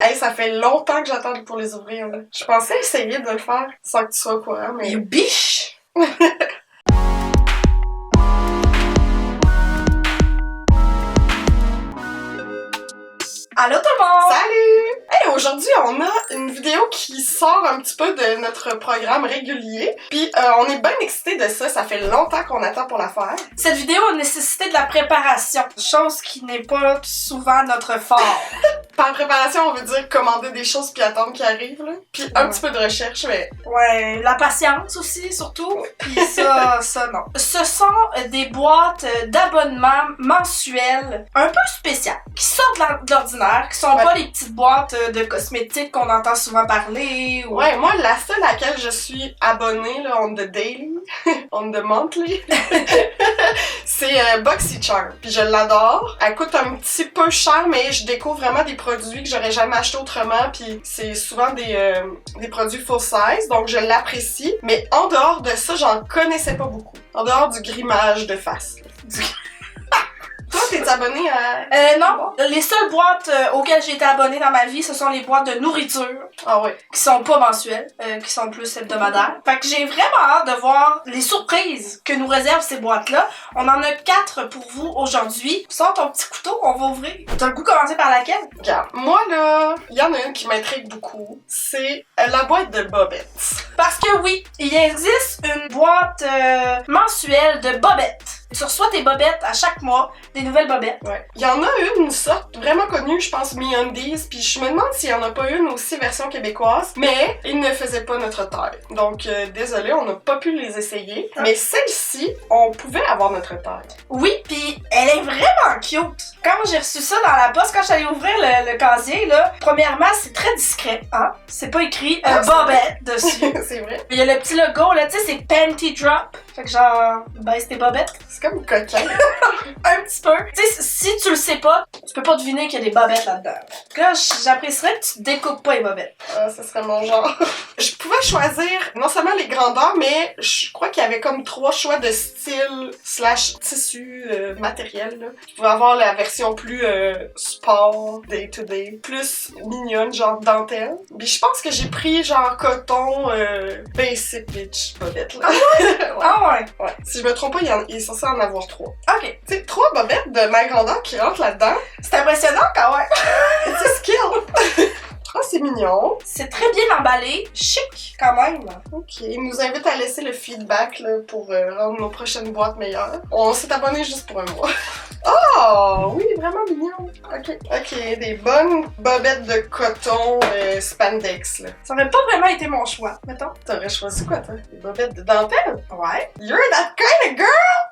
Hey, ça fait longtemps que j'attends pour les ouvrir, là. Je pensais essayer de le faire sans que tu sois au courant, mais... You biche! Allô tout le monde! Salut! Hey, aujourd'hui, on a une vidéo qui sort un petit peu de notre programme régulier. Puis, on est bien excités de ça. Ça fait longtemps qu'on attend pour la faire. Cette vidéo a nécessité de la préparation, chose qui n'est pas souvent notre fort. Par préparation, on veut dire commander des choses puis attendre qu'ils arrivent, là. Puis un petit peu de recherche, mais... Ouais, la patience aussi, surtout. Puis ça, non. Ce sont des boîtes d'abonnement mensuelles un peu spéciales, qui sortent de l'ordinaire, qui sont pas les petites boîtes de cosmétiques qu'on entend souvent parler. Ou... Ouais, moi, la seule à laquelle je suis abonnée, là, on the daily, on the monthly, c'est BoxyCharm. Puis je l'adore. Elle coûte un petit peu cher, mais je découvre vraiment des produits que j'aurais jamais acheté autrement. Puis c'est souvent des produits full size, donc je l'apprécie. Mais en dehors de ça, j'en connaissais pas beaucoup. En dehors du grimage de face. Toi, t'es abonné à... non. Les seules boîtes auxquelles j'ai été abonnée dans ma vie, ce sont les boîtes de nourriture. Ah ouais. Qui sont pas mensuelles, qui sont plus hebdomadaires. Fait que j'ai vraiment hâte de voir les surprises que nous réservent ces boîtes-là. On en a 4 pour vous aujourd'hui. Sors ton petit couteau, on va ouvrir. T'as le goût de commencer par laquelle? Regarde, moi là, il y en a une qui m'intrigue beaucoup. C'est la boîte de bobettes. Parce que oui, il existe une boîte mensuelle de bobettes. Tu reçois tes bobettes à chaque mois, des nouvelles bobettes. Ouais. Il y en a une sorte vraiment connue, je pense, MeUndies, puis je me demande s'il y en a pas une aussi version québécoise, mais ils ne faisaient pas notre taille. Donc, désolé, on n'a pas pu les essayer. Mais celle-ci, on pouvait avoir notre taille. Oui, puis elle est vraiment cute. Quand j'ai reçu ça dans la poste, quand j'allais ouvrir le casier, là, premièrement, c'est très discret, hein. C'est pas écrit bobette dessus. C'est vrai. Il y a le petit logo, là, tu sais, c'est Panty Drop. Fait que genre, baisse tes bobettes. C'est comme coquin. Un petit peu. Tu sais, si tu le sais pas, tu peux pas deviner qu'il y a des bobettes là-dedans. Là, j'apprécierais que tu découpes pas les bobettes. Ah, ça serait mon genre. Je pouvais choisir non seulement les grandeurs, mais je crois qu'il y avait comme 3 choix de style / tissu matériel, là. Je pouvais avoir la version plus sport, day-to-day, plus mignonne, genre dentelle. Puis je pense que j'ai pris genre coton basic bitch bobette, là. Ah ouais? Ouais. Si je me trompe pas, il est censé en avoir 3. Ok. Tu sais, 3 bobettes de ma grandeur qui rentrent là-dedans. C'est impressionnant quand même. C'est skill! Ah, c'est mignon. C'est très bien emballé. Chic, quand même. Ok, il nous invite à laisser le feedback là, pour rendre nos prochaines boîtes meilleures. On s'est abonné juste pour un mois. Oh, oui, vraiment mignon. Ok, des bonnes bobettes de coton spandex, là. Ça aurait pas vraiment été mon choix, mettons. T'aurais choisi quoi, toi? Des bobettes de dentelle? Ouais. You're that kind of girl!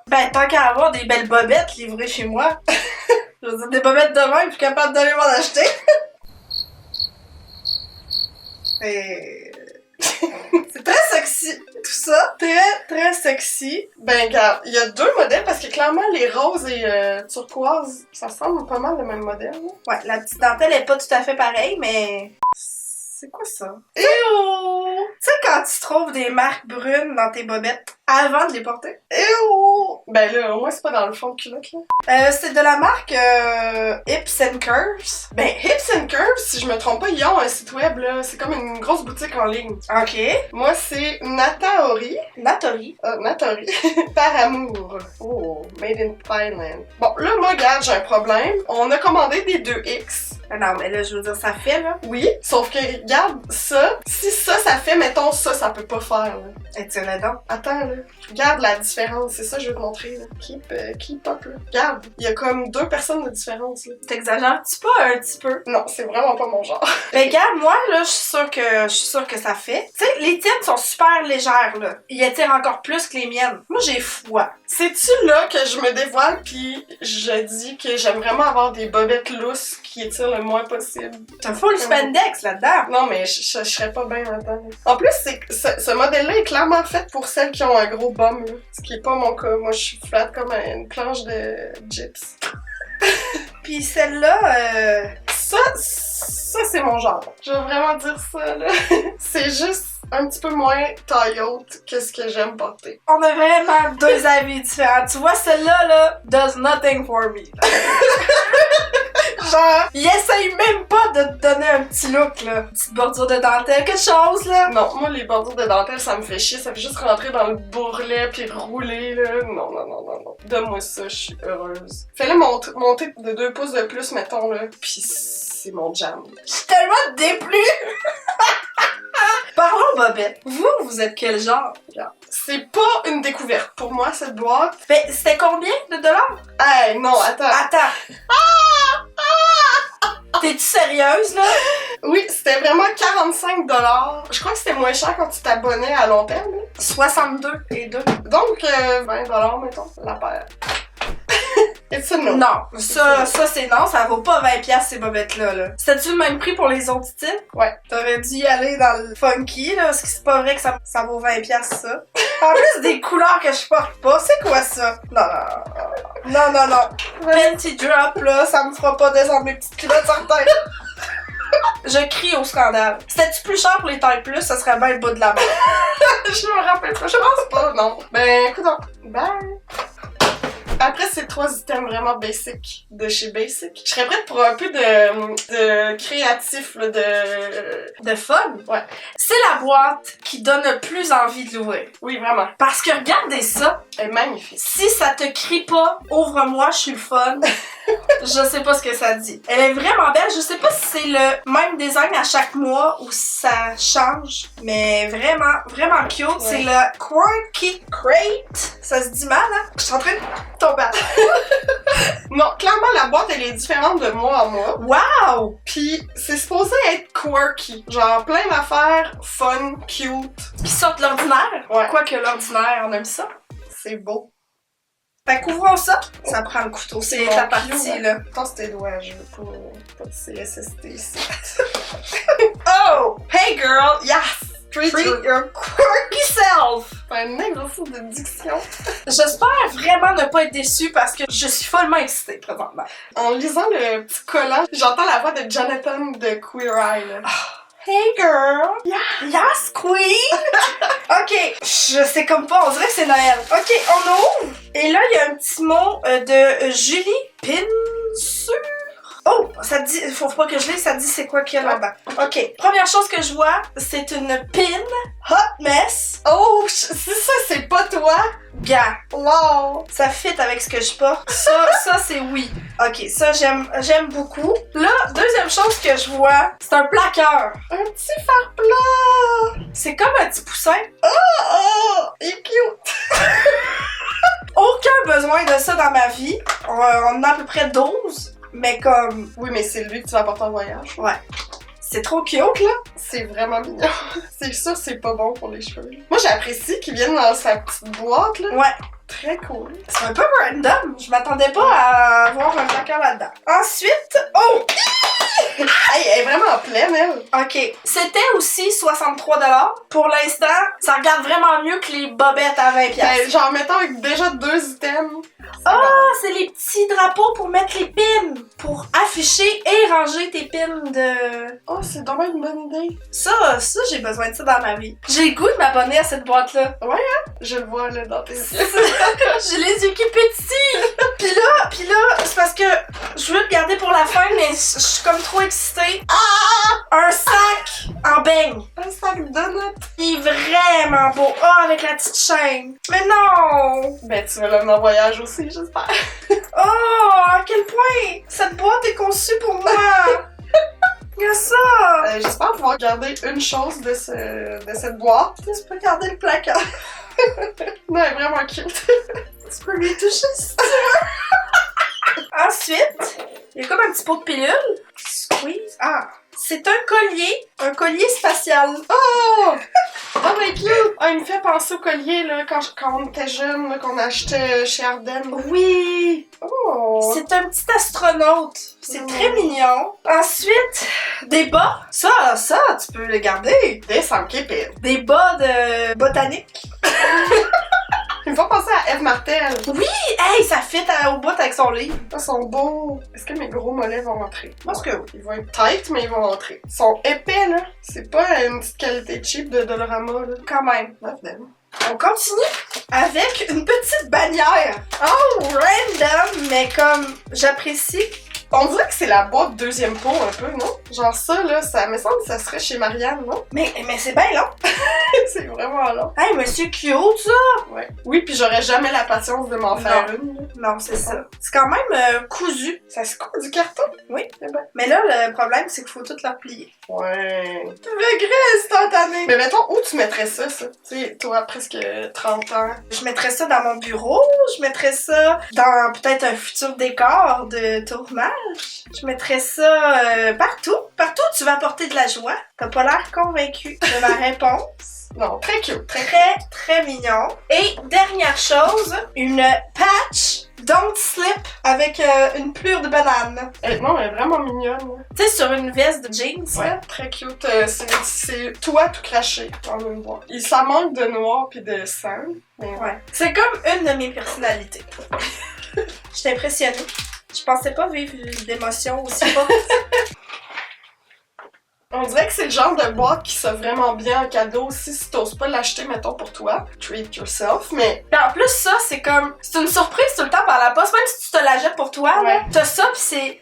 Ben, tant qu'à avoir des belles bobettes livrées chez moi. Je veux dire, des bobettes de même, je suis capable d'aller m'en acheter. Et... c'est très sexy, tout ça. Très, très sexy. Ben, regarde, il y a 2 modèles parce que clairement, les roses et turquoise, ça semble pas mal le même modèle. Là. Ouais, la petite dentelle est pas tout à fait pareille, mais... C'est quoi ça? Ew! Tu sais quand tu trouves des marques brunes dans tes bobettes avant de les porter? Ew! Ben là, au moins c'est pas dans le fond de culotte, là. C'est de la marque Hips and Curves. Ben, Hips and Curves, si je me trompe pas, ils ont un site web, là. C'est comme une grosse boutique en ligne. Ok. Moi, c'est Nataori. Natori. Natori. Par amour. Oh, made in Thailand. Bon, là, moi, regarde, j'ai un problème. On a commandé des 2X. Non, mais là, je veux dire, ça fait, là. Oui, sauf que, regarde, ça, si ça fait, mettons, ça peut pas faire, là. Et tu l'as donc. Attends, là. Regarde la différence, c'est ça que je veux te montrer, là. Keep up, là. Regarde, il y a comme 2 personnes de différence, là. T'exagères-tu pas un petit peu? Non, c'est vraiment pas mon genre. Ben, regarde, moi, là, je suis sûre que ça fait. Tu sais, les tiennes sont super légères, là. Ils attirent encore plus que les miennes. Moi, j'ai froid. C'est-tu là que je me dévoile pis je dis que j'aime vraiment avoir des bobettes lousses qui étirent le moins possible? T'as full spandex là-dedans. Non, mais je serais pas bien là-dedans. En plus, ce modèle-là est clairement fait pour celles qui ont un gros bum, là. Ce qui est pas mon cas. Moi, je suis flat comme une planche de gyps. Pis celle-là, Ça, c'est mon genre. Je veux vraiment dire ça, là. C'est juste un petit peu moins taille haute que ce que j'aime porter. on a vraiment 2 avis différents. Tu vois, celle-là, là, does nothing for me. Genre, il essaye même pas de te donner un petit look, là. Petite bordure de dentelle, quelque chose, là. Non, moi, les bordures de dentelle, ça me fait chier. Ça fait juste rentrer dans le bourrelet puis rouler, là. Non, non, non, non, non. Donne-moi ça, je suis heureuse. Fais-le monter de 2 pouces de plus, mettons, là. Pis c'est mon jam. Je suis tellement déplu! Parlons bobette. Vous êtes quel genre? C'est pas une découverte pour moi, cette boîte. Ben, c'était combien de dollars? Hey, non, attends. Attends. T'es-tu sérieuse, là? Oui, c'était vraiment 45 $. Je crois que c'était moins cher quand tu t'abonnais à long terme. 62 et 2. Donc, 20 $, mettons, la paire. Et ça, non. Non, ça c'est non, ça vaut pas 20$ ces bobettes-là. Là. C'était-tu le même prix pour les autres styles? Ouais. T'aurais dû y aller dans le funky, là, parce que c'est pas vrai que ça vaut 20$ ça. En plus des couleurs que je porte pas, c'est quoi ça? Non. Panty drop, là, ça me fera pas descendre mes petites culottes sur terre. Je crie au scandale. C'était-tu plus cher pour les tailles plus, ça serait bien le bout de la main. Je me rappelle pas, je pense pas, non. Ben, écoute donc. Bye! Après ces 3 items vraiment basic de chez Basic, je serais prête pour un peu de créatif, là, de fun. Ouais. C'est la boîte qui donne le plus envie de l'ouvrir. Oui, vraiment. Parce que regardez ça. Elle est magnifique. Si ça te crie pas, ouvre-moi, je suis le fun. Je sais pas ce que ça dit. Elle est vraiment belle. Je sais pas si c'est le même design à chaque mois ou si ça change. Mais vraiment, vraiment cute. Ouais. C'est le Quirky Crate. Ça se dit mal, hein? Je suis en train de tomber à Non, clairement, la boîte, elle est différente de mois en mois. Wow! Puis c'est supposé être quirky. Genre plein d'affaires fun, cute. Qui sortent de l'ordinaire. Ouais. Quoique l'ordinaire, on aime ça. C'est beau. Fait qu'ouvrons ça. Ça prend le couteau. C'est la partie, là. Tasse tes doigts, je veux pas de CSST ici. Oh! Hey girl! Yes! Treat your quirky self! Un exercice de diction. J'espère vraiment ne pas être déçue parce que je suis follement excitée présentement. En lisant le petit collant, j'entends la voix de Jonathan de Queer Eye, là. Hey girl! Yes, queen! Ok, je sais comme pas, on dirait que c'est Noël. Ok, on ouvre! Et là, il y a un petit mot de Julie Pinsur. Oh, ça dit, faut pas que je lise, ça dit c'est quoi qu'il y a là-dedans. Ok, première chose que je vois, c'est une pin Hot Mess. Oh, si ça c'est pas toi, gars. Wow! Ça fit avec ce que je porte. Ça c'est oui. Ok, ça j'aime beaucoup. Là, deuxième chose que je vois, c'est un plaqueur. Un petit phare plat! C'est comme un petit poussin. Oh, il est cute! Aucun besoin de ça dans ma vie. On en a à peu près 12. Mais comme... Oui, mais c'est lui que tu vas porter en voyage. Ouais. C'est trop cute, là. C'est vraiment mignon. C'est sûr, c'est pas bon pour les cheveux. Moi, j'apprécie qu'il vienne dans sa petite boîte, là. Ouais. Très cool. C'est un peu random. Je m'attendais pas à avoir un plaqueur là-dedans. Ensuite... Oh! Hey, elle est vraiment pleine, elle. Ok. C'était aussi 63 $. Pour l'instant, ça regarde vraiment mieux que les bobettes à 20$. Ben, genre, mettons avec déjà 2 items. Ah, c'est les petits drapeaux pour mettre les pins. Pour afficher et ranger tes pins de... Oh, c'est vraiment une bonne idée. Ça, j'ai besoin de ça dans ma vie. J'ai le goût de m'abonner à cette boîte-là. Ouais, hein? Je le vois, là, dans tes yeux. J'ai les yeux qui pétillent. Puis là, c'est parce que je veux le garder pour la fin, mais je suis comme trop excitée. Ah! Un sac en beigne. Un sac de donuts. Il est vraiment beau. Ah, avec la petite chaîne. Mais non! Ben, tu vas l'emmener en voyage aussi, j'espère. Oh, à quel point cette boîte est conçue pour moi. Regarde ça. J'espère pouvoir garder une chose de cette boîte. Tu peux garder le placard. Non, elle est vraiment cute. Tu peux lui toucher si tu veux. Ensuite, il y a comme un petit pot de pilule. Squeeze. Ah, c'est un collier spatial. Oh! Oh, ben cute! Ah, il me fait penser au collier, là, quand on était jeune, là, qu'on achetait chez Ardennes. Oui! Oh! C'est un petit astronaute. C'est très mignon. Ensuite, des bas. Ça, tu peux le garder. Des Samképines. Des bas de botanique. Il me fait penser à Eve Martel. Oui! Hey, ça fit au bout avec son livre. Ils sont beaux. Est-ce que mes gros mollets vont rentrer? Je pense que oui. Ils vont être tight, mais ils vont rentrer. Ils sont épais, là. C'est pas une petite qualité cheap de Dollarama, là. Quand même. Évidemment. On continue avec une petite bannière. Oh, random, mais comme j'apprécie. On dirait que c'est la boîte deuxième pot un peu, non? Genre ça, là, ça me semble que ça serait chez Marianne, non? Mais c'est bien long. C'est vraiment long. Hey, monsieur cute, ça! Ouais. Oui, puis j'aurais jamais la patience de m'en faire une. Là. Non, c'est ça. C'est quand même cousu. Ça se coud du carton? Oui. Eh ben. Mais là, le problème, c'est qu'il faut tout le replier. Ouais. Regret instantané! Mais mettons, où tu mettrais ça? Tu sais, toi, presque 30 ans. Je mettrais ça dans mon bureau, je mettrais ça dans peut-être un futur décor de tournage. Je mettrais ça partout. Partout où tu vas apporter de la joie. T'as pas l'air convaincu de ma réponse. Non, très cute. Très mignon. Et dernière chose, une patch Don't Slip avec une plure de banane. Non, elle est vraiment mignonne. Tu sais, sur une veste de jeans, Ouais, là. très cute. C'est toi tout craché dans une boîte. Et ça manque de noir puis de sang. Mais Ouais. C'est comme une de mes personnalités. J'étais impressionnée. Je pensais pas vivre d'émotions aussi fortes. On dirait que c'est le genre de boîte qui sort vraiment bien en cadeau aussi si t'oses pas l'acheter, mettons, pour toi. Treat yourself, mais... Puis en plus, ça, c'est comme... C'est une surprise tout le temps par la poste, même si tu te la jettes pour toi, Ouais. là. T'as ça, pis c'est...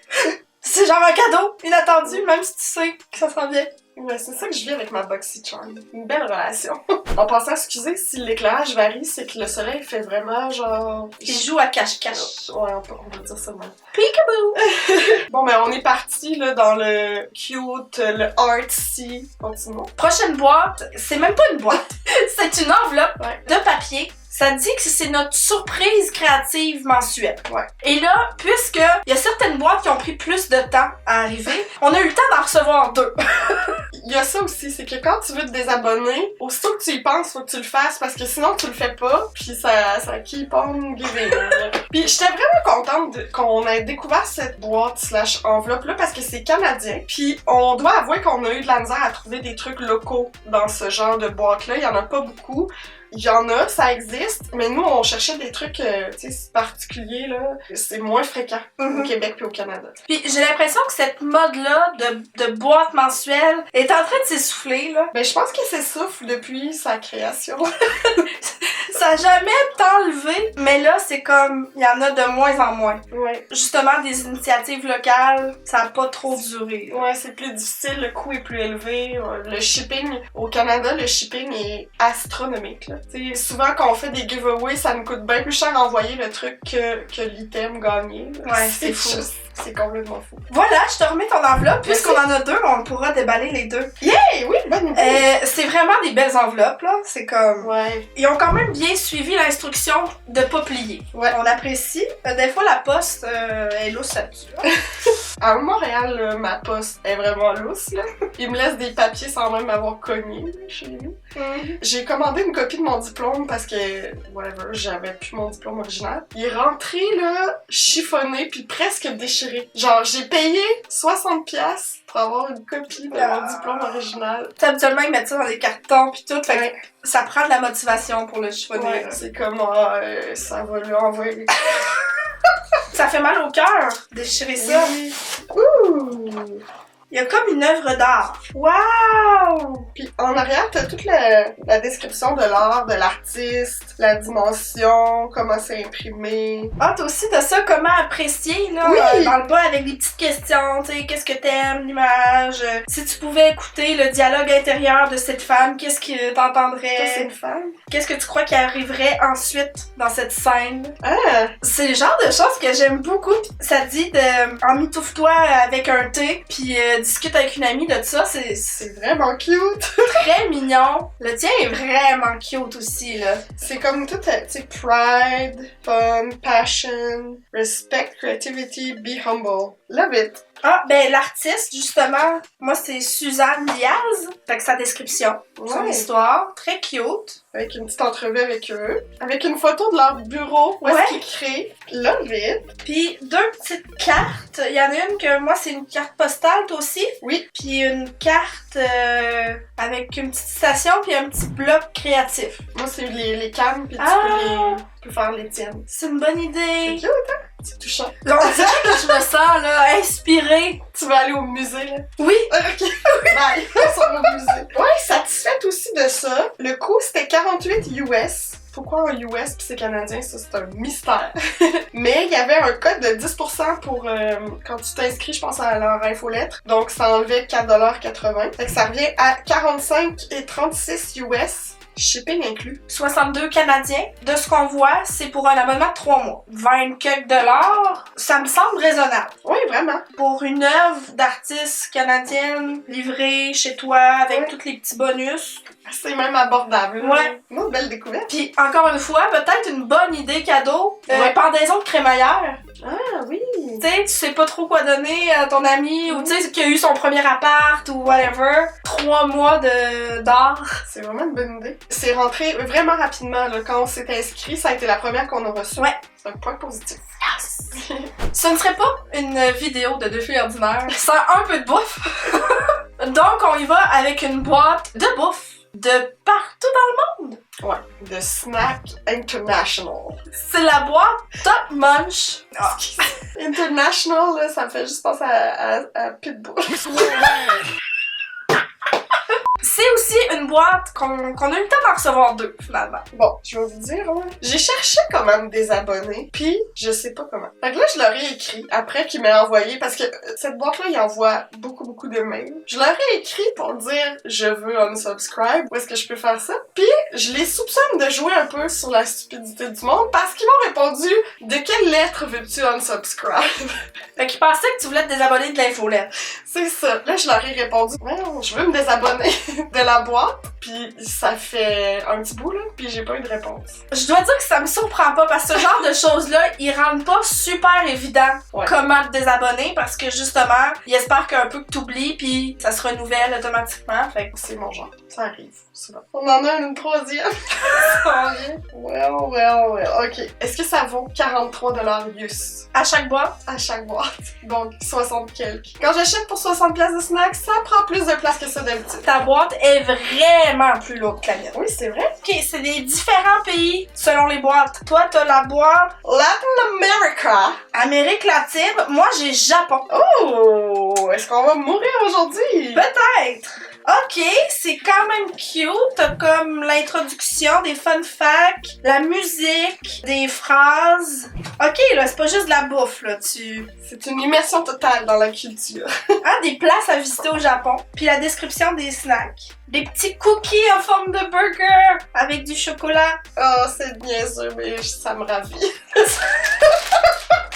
C'est genre un cadeau inattendu, même si tu sais que ça s'en vient. Ouais, c'est ça que je vis avec ma BoxyCharm. Une belle relation. En passant, excusez si l'éclairage varie, c'est que le soleil fait vraiment genre... Il joue à cache-cache. Ouais, on va dire ça même. Peekaboo! Bon, ben on est parti là dans le cute, le artsy. Continuons. Prochaine boîte, c'est même pas une boîte. C'est une enveloppe Ouais. de papier. Ça dit que c'est notre surprise créative mensuelle. Ouais. Et là, puisque il y a certaines boîtes qui ont pris plus de temps à arriver, on a eu le temps d'en recevoir 2. Il y a ça aussi, c'est que quand tu veux te désabonner, aussitôt que tu y penses, faut que tu le fasses parce que sinon tu le fais pas, puis ça keep on giving. Puis j'étais vraiment contente qu'on ait découvert cette boîte / enveloppe là parce que c'est canadien. Puis on doit avouer qu'on a eu de la misère à trouver des trucs locaux dans ce genre de boîte là, il y en a pas beaucoup. Il y en a, ça existe, mais nous, on cherchait des trucs, tu sais, particuliers, là. C'est moins fréquent au Québec puis au Canada. Puis j'ai l'impression que cette mode-là de boîte mensuelle est en train de s'essouffler, là. Ben, je pense qu'il s'essouffle depuis sa création. Ça a jamais tant levé, mais là, c'est comme, il y en a de moins en moins. Ouais. Justement, des initiatives locales, ça a pas trop duré. Ouais, c'est plus difficile, le coût est plus élevé. Le shipping, au Canada, le shipping est astronomique, là. Tu sais, souvent, quand on fait des giveaways, ça nous coûte bien plus cher d'envoyer le truc que l'item gagné. Là. Ouais, c'est fou. C'est complètement fou. Voilà, je te remets ton enveloppe. Puisqu'on en a 2, on pourra déballer les 2. Hey, oui, bonne idée. C'est vraiment des belles enveloppes, là. C'est comme... Ouais. Ils ont quand même bien suivi l'instruction de pas plier. Ouais. On apprécie. Des fois, la poste est lousse là-dessus. À Montréal, là, ma poste est vraiment lousse, là. Ils me laissent des papiers sans même m'avoir cogné, là, chez nous. J'ai commandé une copie de mon diplôme parce que, whatever, j'avais plus mon diplôme original. Il est rentré, là, chiffonné puis presque déchiré. Genre, j'ai payé 60$ pour avoir une copie de mon diplôme original. Tu sais, habituellement, ils mettent ça dans des cartons pis tout. Fait Ouais. que ça prend de la motivation pour le chiffonner. Ouais, là. c'est comme, ça va lui envoyer. Ça fait mal au cœur, déchirer ça. Ouh! Il y a comme une œuvre d'art. Waouh! Puis en arrière, t'as toute la description de l'art, de l'artiste, la dimension, comment c'est imprimé. Ah, toi aussi, t'as ça, comment apprécier, là, Oui! dans le bas, avec des petites questions, tu sais, qu'est-ce que t'aimes, l'image, si tu pouvais écouter le dialogue intérieur de cette femme, qu'est-ce que Toi, c'est t'entendrais, une femme. qu'est-ce que tu crois qui arriverait ensuite dans cette scène. Ah! C'est le genre de choses que j'aime beaucoup. Ça dit de emmitouffe-toi avec un thé, puis discute avec une amie de ça, c'est C'est vraiment cute! très mignon. Le tien est vraiment cute aussi, là. C'est comme tout, tu sais, pride, fun, passion, respect, creativity, be humble. Love it! Ah, ben l'artiste, justement, moi c'est Suzanne Diaz. Fait que sa description, son Ouais. histoire, très cute. Avec une petite entrevue avec eux. Avec une photo de leur bureau, où est-ce Ouais. qu'ils créent. Love it! Puis 2 petites cartes. Il y en a une que moi c'est une carte postale, toi aussi. Oui. Puis une carte avec une petite citation puis un petit bloc créatif. Moi, c'est les cannes, puis Ah! tu peux faire les tiennes. C'est une bonne C'est idée. cute, hein? C'est touchant. Là, on dirait que je me sens là inspirée. Tu vas aller au musée, là? Oui. Ok, bye, on s'en va au musée. Ouais, satisfaite aussi de ça. Le coût, c'était 48 US Pourquoi en US puis c'est canadien, ça c'est un mystère. Mais il y avait un code de 10% pour quand tu t'inscris, je pense, à leur infolettre. Donc ça enlevait 4,80$. Fait que ça revient à 45,36 US. Shipping inclus. 62 canadiens. De ce qu'on voit, c'est pour un abonnement de 3 mois. 20 quelques dollars, ça me semble raisonnable. Oui, vraiment. Pour une œuvre d'artiste canadienne livrée chez toi avec tous les petits bonus. C'est même abordable. Ouais. Une belle découverte. Puis encore une fois, peut-être une bonne idée cadeau. Pendaison de crémaillère. Ah oui. Tu sais pas trop quoi donner à ton ami ou tu sais qui a eu son premier appart ou whatever. 3 mois d'art. C'est vraiment une bonne idée. C'est rentré vraiment rapidement là. Quand on s'est inscrit, ça a été la première qu'on a reçue. Ouais. C'est un point positif. Yes. Ce ne serait pas une vidéo de 2 filles ordinaires sans un peu de bouffe. Donc on y va avec une boîte de bouffe de partout dans le monde. Ouais, de Snack International. C'est la boîte Top Munch. Ah. International, là, ça me fait juste penser à Pitbull. C'est aussi une boîte qu'on a eu le temps d'en recevoir 2, finalement. Bon, je vais vous dire, hein, j'ai cherché comment me désabonner, puis je sais pas comment. Fait que là, je leur ai écrit, après qu'ils m'aient envoyé, parce que cette boîte-là, il envoie beaucoup de mails. Je leur ai écrit pour dire « Je veux unsubscribe, où est-ce que je peux faire ça? » Puis, je les soupçonne de jouer un peu sur la stupidité du monde, parce qu'ils m'ont répondu « De quelle lettre veux-tu unsubscribe? » Fait qu'ils pensaient que tu voulais te désabonner de l'infolette. C'est ça. Là, je leur ai répondu « Non, je veux me désabonner. » de la boîte, puis ça fait un petit bout là, puis j'ai pas eu de réponse. Je dois dire que ça me surprend pas parce que ce genre de choses-là, ils rendent pas super évident comment te désabonner parce que justement, ils espèrent qu'un peu que t'oublies puis ça se renouvelle automatiquement. Fait que c'est mon genre, ça arrive. Bon. On en a une troisième. Well. Ok. Est-ce que ça vaut 43$ US? À chaque boîte? À chaque boîte. Donc 60 quelques. Quand j'achète pour 60$ de snacks, ça prend plus de place que ça d'habitude. Ta boîte est vraiment plus lourde que la mienne. Oui, c'est vrai. Ok, c'est des différents pays selon les boîtes. Toi, t'as la boîte Latin America. Amérique latine. Moi, j'ai Japon. Oh! Est-ce qu'on va mourir aujourd'hui? Peut-être. Ok, c'est quand même cute. T'as comme l'introduction, des fun facts, la musique, des phrases. Ok, là, c'est pas juste de la bouffe, là. C'est une immersion totale dans la culture. Des places à visiter au Japon. Puis la description des snacks. Des petits cookies en forme de burger avec du chocolat. Oh, c'est niaiseux, mais ça me ravit.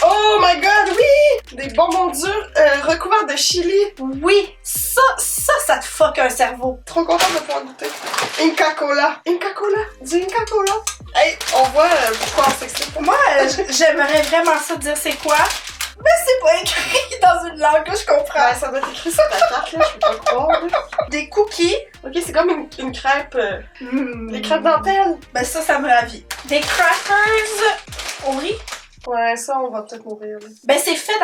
Oh my god, oui! Des bonbons durs recouverts de chili. Oui, ça te fuck un cerveau. Trop contente de pouvoir goûter. Inca Cola. Inca Cola. Du Inca Cola. Hey, on voit pourquoi on s'explique. Moi, j'aimerais vraiment ça dire c'est quoi. Mais c'est pas écrit dans une langue que je comprends. Ouais, ça doit être écrit sur ta carte, là, je peux pas croire. Des cookies. Ok, c'est comme une crêpe. Des crêpes dentelles. Ben ça me ravit. Des crackers au riz. Ouais, ça, on va peut-être mourir. Là. Ben c'est fait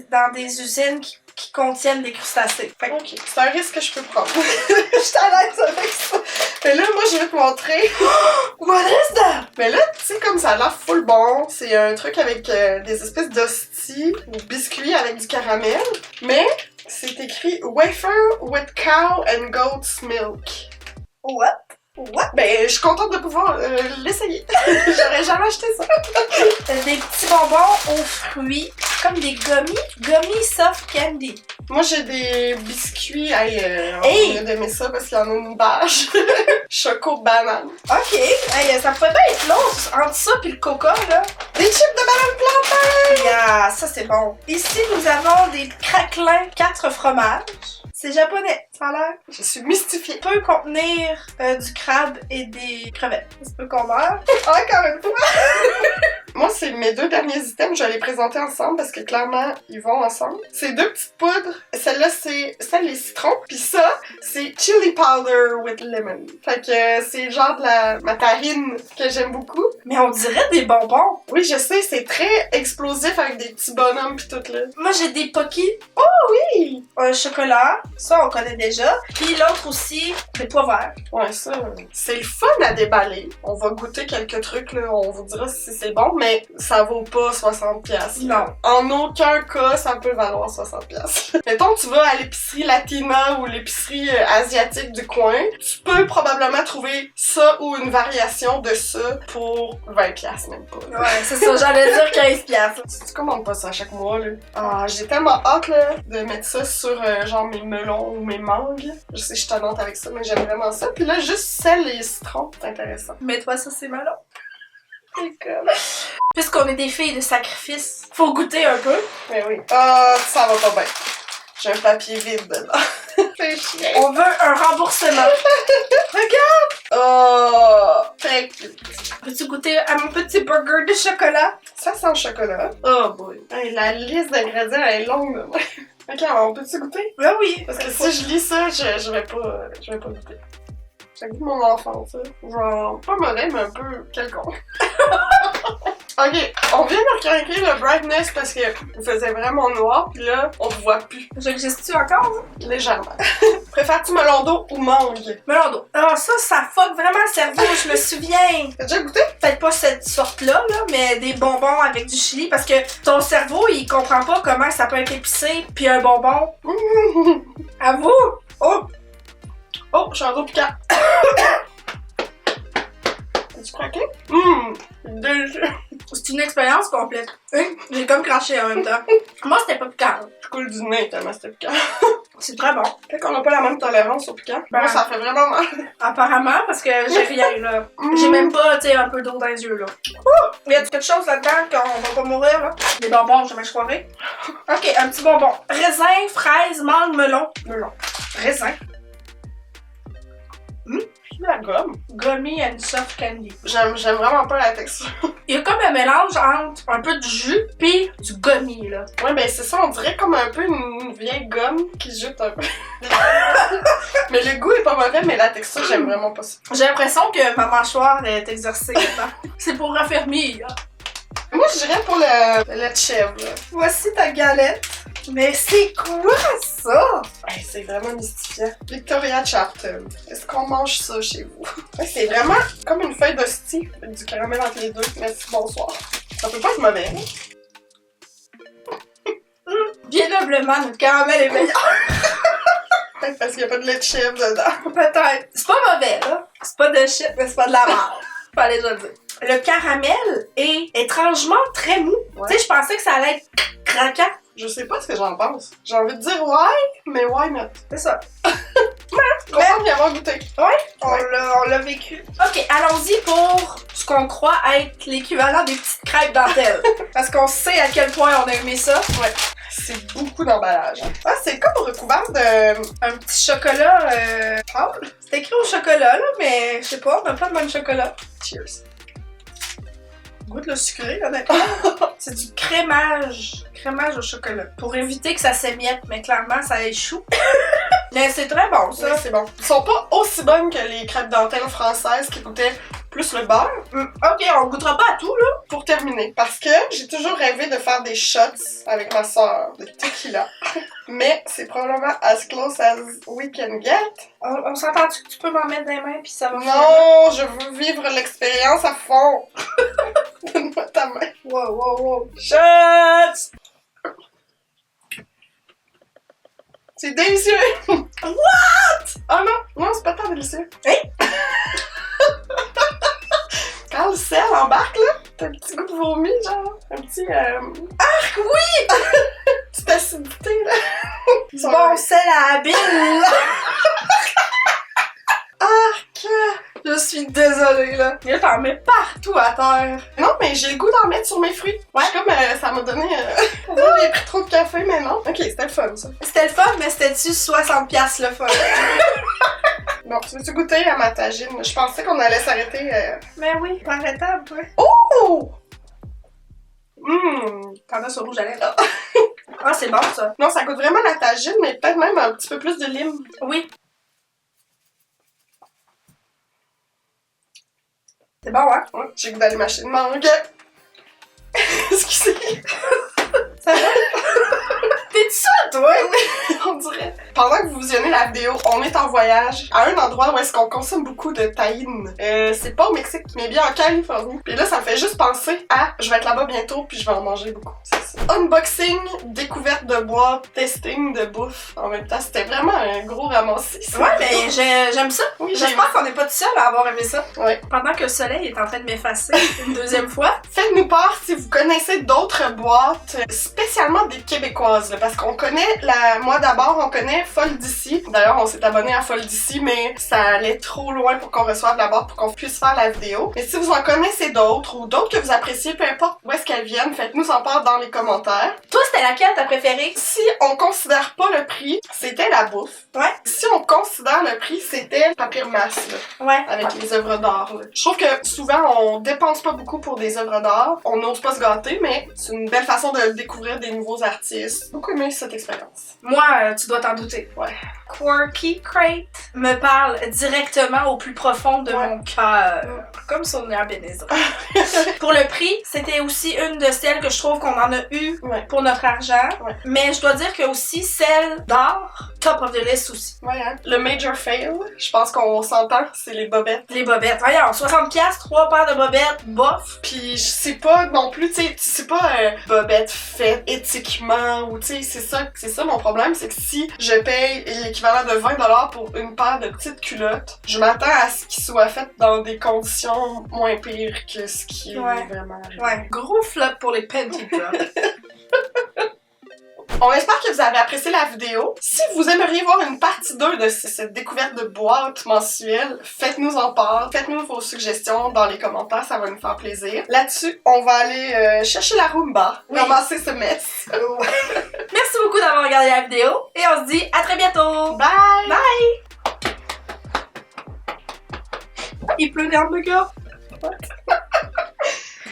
dans des usines qui contiennent des crustacés. Fait que, ok, c'est un risque que je peux prendre. Je t'arrête avec ça. Mais là, moi, je vais te montrer. What is that? Mais là, tu sais, comme ça a l'air full bon, c'est un truc avec des espèces d'hosties ou biscuits avec du caramel. Mais c'est écrit Wafer with cow and goat's milk. What? Ben, je suis contente de pouvoir l'essayer. J'aurais jamais acheté ça. Des petits bonbons aux fruits, comme des gummy soft candy. Moi, j'ai des biscuits. On a aimé ça parce qu'il y en a une bâche. Choco banane. Ok, ça pourrait bien être long entre ça et le coca, là. Des chips de banane plantain! Yeah, ça c'est bon. Ici, nous avons des craquelins 4 fromages. C'est japonais, ça a l'air. Je suis mystifiée. Peut contenir du crabe et des crevettes. Ça peut qu'on meurt. Encore une fois! Moi, c'est mes 2 derniers items, je vais les présenter ensemble parce que clairement, ils vont ensemble. C'est 2 petites poudres. Celle-là, c'est celle les citrons. Puis ça, c'est chili powder with lemon. Fait que c'est genre de la mandarine que j'aime beaucoup. Mais on dirait des bonbons. Oui, je sais, c'est très explosif avec des petits bonhommes pis tout là. Moi, j'ai des Pocky. Oh oui! Un chocolat. Ça, on connaît déjà. Puis l'autre aussi, des pois verts. Ouais, ça, c'est le fun à déballer. On va goûter quelques trucs, là. On vous dira si c'est bon, mais ça vaut pas 60$. Non. En aucun cas, ça peut valoir 60$. Mettons, tu vas à l'épicerie Latina ou l'épicerie asiatique du coin, tu peux probablement trouver ça ou une variation de ça pour 20$ même pas. Ouais, c'est ça, j'allais dire 15$. Tu commandes pas ça à chaque mois, là. Ah, j'ai tellement hâte, là, de mettre ça sur, genre, mes melons ou mes mangues. Je sais, je suis tannante avec ça, mais j'aime vraiment ça. Puis là, juste sel et citron, c'est intéressant. Mets-toi ça, c'est malin. Puisqu'on est des filles de sacrifice, faut goûter un peu. Mais oui. Ah, ça va pas bien. J'ai un papier vide dedans. C'est chiant. On veut un remboursement. Regarde! Oh! Très cute. Peux-tu goûter à mon petit burger de chocolat? Ça sent le chocolat. Oh boy. Hey, la liste d'ingrédients elle est longue, là. Ok, alors on peut-tu goûter? Ben oui. Parce que si je lis ça, je vais pas goûter. Ça goûte mon enfance, ça. Genre, pas mauvais, mais un peu quelconque. Ok, on vient de recraquer le brightness parce que il faisait vraiment noir, puis là, on le voit plus. J'existe-tu encore? Légèrement. Préfères-tu melon d'eau ou mangue? Melon d'eau. Ah, ça fuck vraiment le cerveau, je me souviens. T'as déjà goûté? Peut-être pas cette sorte-là, là, mais des bonbons avec du chili, parce que ton cerveau, il comprend pas comment ça peut être épicé, puis un bonbon. Avoue! Oh! Oh, je suis en eau piquant. As-tu craqué? Délicieux. C'est une expérience complète. J'ai comme craché en même temps. Moi, c'était pas piquant. Je coule du nez tellement c'était piquant. C'est très bon. Fait qu'on n'a pas la même tolérance au piquant. Ben, moi, ça fait vraiment mal. Apparemment, parce que j'ai rien, là. J'ai même pas, tu sais, un peu d'eau dans les yeux, là. Il y a quelque chose là-dedans qu'on va pas mourir, là. Des bonbons, jamais je croirais. Ok, un petit bonbon. Raisin, fraise, mangue, melon. Melon. Raisin. La gomme. Gummy and soft candy. J'aime vraiment pas la texture. Il y a comme un mélange entre un peu de jus pis du gummy, là. Ouais, ben c'est ça, on dirait comme un peu une vieille gomme qui se jute un peu. Mais le goût est pas mauvais, mais la texture, j'aime vraiment pas ça. J'ai l'impression que ma mâchoire est exercée maintenant. C'est pour raffermir. Moi, je dirais pour le lait de chèvre. Là. Voici ta galette. Mais c'est quoi ça? Hey, c'est vraiment mystifiant. Victoria Charlton. Est-ce qu'on mange ça chez vous? Ouais, c'est vraiment comme une feuille d'hostie. Du caramel entre les deux. Merci, bonsoir. Ça peut pas être mauvais. Bien humblement, notre caramel est meilleur. Parce qu'il n'y a pas de lait de chèvre dedans. Peut-être. C'est pas mauvais, là. C'est pas de shit, mais c'est pas de la merde. Fallait déjà le dire. Le caramel est étrangement très mou. Ouais. Tu sais, je pensais que ça allait être craquant. Je sais pas ce que j'en pense. J'ai envie de dire why, mais why not? C'est ça. Content d'y avoir goûté. On l'a vécu. Ok, allons-y pour ce qu'on croit être l'équivalent des petites crêpes dentelles. Parce qu'on sait à quel point on a aimé ça. Ouais. C'est beaucoup d'emballage. Ah, c'est comme recouvert de... Un petit chocolat pâle. C'est écrit au chocolat, là, mais je sais pas, on a pas de bon chocolat. Cheers. Goûte le sucré, honnêtement. C'est du crémage. Crémage au chocolat. Pour éviter que ça s'émiette, mais clairement, ça échoue. Mais c'est très bon, ça. Ouais, c'est bon. Ils sont pas aussi bonnes que les crêpes dentelles françaises qui coûtaient plus le beurre. Ok, on goûtera pas à tout, là. Pour terminer, parce que j'ai toujours rêvé de faire des shots avec ma soeur de tequila. Mais c'est probablement as close as we can get. On s'entend-tu que tu peux m'en mettre dans les mains puis ça va Non, je veux vivre l'expérience à fond. Donne-moi ta main. Wow. Shots! C'est délicieux! What? Oh non, c'est pas tant délicieux. Hein? Quand le sel embarque, là, t'as un petit goût de vomi, genre. Un petit, Arc, oui! petite acidité, là. Bon sel à habile! Arc! Je suis désolée, là. Là, t'en mets partout à terre. Non, mais j'ai le goût d'en mettre sur mes fruits. Ouais, comme ça m'a donné... j'ai pris trop de café, mais non. Ok, c'était le fun, ça. C'était le fun, mais c'était-tu 60$ le fun? Bon, tu veux-tu goûter à ma tagine? Je pensais qu'on allait s'arrêter... Mais oui, arrêtable, toi. Oh! T'en as sur rouge à lèvres. Ah, c'est bon, ça. Non, ça goûte vraiment la tagine, mais peut-être même un petit peu plus de lime. Oui. C'est bon, hein? Ouais, j'ai goût d'aller m'acheter une mangue. Excusez. Ça va? T'es-tu ça, toi? On dirait. pendant que vous visionnez la vidéo, on est en voyage à un endroit où est-ce qu'on consomme beaucoup de tahine. C'est pas au Mexique, mais bien en Californie. Puis là, ça me fait juste penser à je vais être là-bas bientôt puis je vais en manger beaucoup. C'est ça. Unboxing, découverte de boîte, testing de bouffe. En même temps, c'était vraiment un gros ramassis. Ouais, mais j'aime ça. Oui, J'espère qu'on n'est pas tout seul à avoir aimé ça. Ouais. Pendant que le soleil est en train de m'effacer une deuxième fois. Faites-nous part si vous connaissez d'autres boîtes, spécialement des québécoises, là, parce qu'on connaît moi d'abord, on connaît Folle d'ici. D'ailleurs, on s'est abonné à Folle d'ici, mais ça allait trop loin pour qu'on reçoive la boîte pour qu'on puisse faire la vidéo. Mais si vous en connaissez d'autres ou d'autres que vous appréciez, peu importe où est-ce qu'elles viennent, faites-nous en part dans les commentaires. Toi, c'était laquelle ta préférée? Si on considère pas le prix, c'était la bouffe. Ouais. Si on considère le prix, c'était le papier masse, là, Ouais. avec les œuvres d'art. Là. Je trouve que souvent, on dépense pas beaucoup pour des œuvres d'art. On n'ose pas se gâter, mais c'est une belle façon de découvrir des nouveaux artistes. Beaucoup aimé cette expérience. Moi, tu dois t'en douter. Ouais. Quirky Crate me parle directement au plus profond de mon cœur. Comme Sonia Benezra. Pour le prix, c'était aussi une de celles que je trouve qu'on en a eu pour notre argent. Ouais. Mais je dois dire que aussi celle d'art, top of the list aussi. Ouais, hein? Le major fail, je pense qu'on s'entend, c'est les bobettes. Les bobettes. Voyons, 60$, 3 paires de bobettes, bof. Puis je sais pas non plus, tu sais, c'est pas bobettes faites éthiquement ou tu sais, c'est ça mon problème, c'est que si je paye l'équivalent de 20$ pour une paire de petites culottes, je m'attends à ce qu'ils soient faits dans des conditions moins pires que ce qui est vraiment arrivé. Ouais, gros flop pour les panty drops. On espère que vous avez apprécié la vidéo. Si vous aimeriez voir une partie 2 de cette découverte de boîte mensuelle, faites-nous en part. Faites-nous vos suggestions dans les commentaires, ça va nous faire plaisir. Là-dessus, on va aller chercher la Roomba, ramasser ce mess. Merci beaucoup d'avoir regardé la vidéo et on se dit à très bientôt. Bye! Bye! Il pleut des hamburgers. What?